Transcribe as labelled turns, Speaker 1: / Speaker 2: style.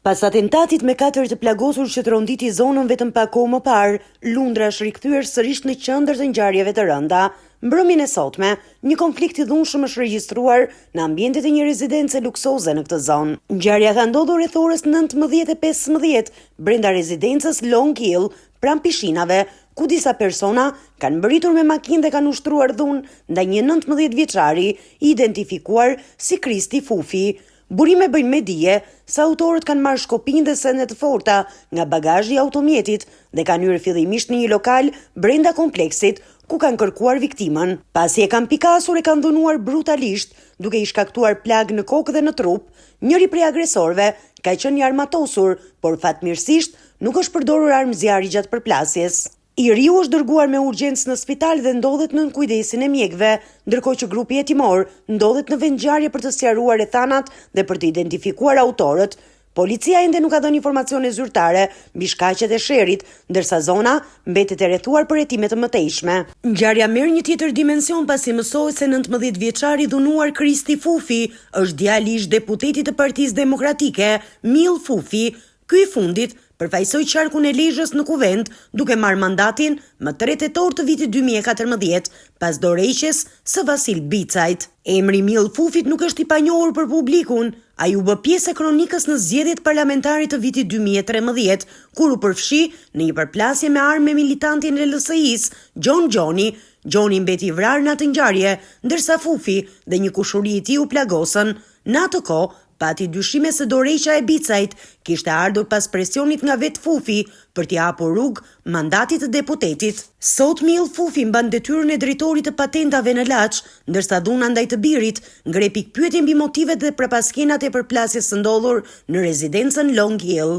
Speaker 1: Pas atentatit me 4 të plagosur që tronditi zonën vetëm pak kohë më parë, Lundra është rikthyer sërish në qendër të ngjarjeve të rënda. Mbrëmjen e sotme, një konflikt i dhunshëm është regjistruar në ambientet e një rezidence luksoze në këtë zonë. Ngjarja ka ndodhur rreth orës 19:15 brenda rezidencës Long Hill, pranë pishinave, ku disa persona kanë mbërritur me makinë dhe kanë ushtruar dhunë ndaj një 19 vjeçari i identifikuar si Kristi Fufi. Burime bëjnë me dije se autorët kanë marrë shkopinj dhe sende të forta nga bagazhi i automjetit dhe kanë hyrë fillimisht në një lokal brenda kompleksit ku kanë kërkuar viktimën. Pasi e kanë pikasur e kanë dhunuar brutalisht, duke i shkaktuar plagë në kokë dhe në trup, njëri prej agresorëve ka qenë i armatosur, por fatmirësisht nuk është përdorur armë zjarri gjatë përplasjes. I riu është dërguar me urgjencë në spital dhe ndodhet nën kujdesin e mjekëve, ndërkohë që grupi hetimor ndodhet në vendngjarje për të sqaruar rrethanat dhe për të identifikuar autorët. Policia ende nuk ka dhënë informacione zyrtare mbi shkaqet e sherrit, ndërsa zona mbetet e rrethuar për hetime të mëtejshme. Ngjarja merr një tjetër dimension pasi mësohet se 19 vjeçari i dhunuar Kristi Fufi është djali i ish-deputetit të Partisë Demokratike, Mill Fufi. Ky i fundit përfaqësoi qarkun e Lezhës në Kuvend duke marrë mandatin më 3 tetor të vitit 2014 pas dorëheqjes së Vasil Bicajt. Emri Mill Fufit nuk është i panjohur për publikun. Ai u bë pjesë e kronikës në zgjedhjet parlamentare të vitit 2013, kur u përfshi në një përplasje me armë me militantin e LSI-s, Gjon Gjoni. Gjoni mbeti i vrarë në atë ngjarje, ndërsa Fufi dhe një kushuri i tij u plagosën. Në atë kohë pati dyshime se dorëheqja e Bicajt kishte ardhur pas presionit nga vetë Fufi për t'i hapur rrugë mandatit të deputetit. Sot Mill Fufi mban detyrën e drejtorit të patentave në Laç, ndërsa dhuna ndaj të birit ngre pikpyetje mbi motivet dhe prapaskenat e përplasjes së ndodhur në rezidencën Long Hill.